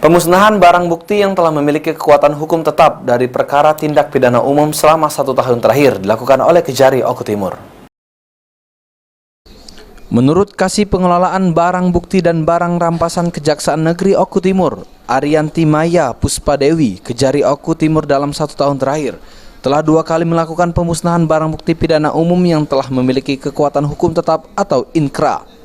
Pemusnahan barang bukti yang telah memiliki kekuatan hukum tetap dari perkara tindak pidana umum selama 1 tahun terakhir dilakukan oleh Kejari Oku Timur. Menurut Kasih Pengelolaan Barang Bukti dan Barang Rampasan Kejaksaan Negeri Oku Timur, Arianti Maya Puspadewi, Kejari Oku Timur dalam 1 tahun terakhir, telah 2 kali melakukan pemusnahan barang bukti pidana umum yang telah memiliki kekuatan hukum tetap atau INKRA.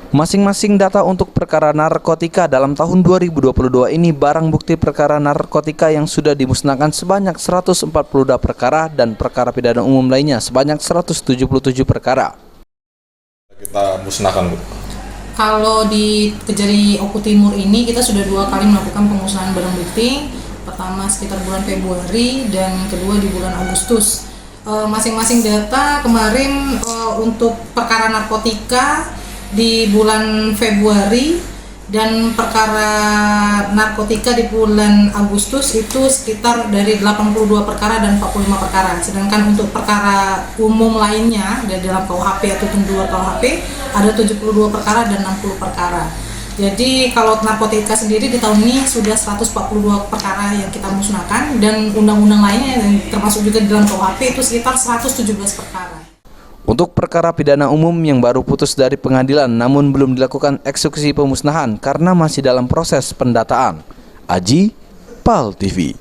Masing-masing data untuk perkara narkotika dalam tahun 2022 ini barang bukti perkara narkotika yang sudah dimusnahkan sebanyak 142 perkara dan perkara pidana umum lainnya sebanyak 177 perkara. Kita musnahkan, Bu. Kalau di Kejari Oku Timur ini kita sudah 2 kali melakukan pemusnahan barang bukti. Pertama sekitar bulan Februari dan kedua di bulan Agustus. Masing-masing data kemarin untuk perkara narkotika di bulan Februari dan perkara narkotika di bulan Agustus itu sekitar dari 82 perkara dan 45 perkara. Sedangkan untuk perkara umum lainnya dari dalam KUHP atau tentu KUHP ada 72 perkara dan 60 perkara. Jadi kalau narkotika sendiri di tahun ini sudah 142 perkara yang kita musnahkan dan undang-undang lainnya yang termasuk juga di dalam KUHP itu sekitar 117 perkara. Untuk perkara pidana umum yang baru putus dari pengadilan namun belum dilakukan eksekusi pemusnahan karena masih dalam proses pendataan. Aji, PAL TV.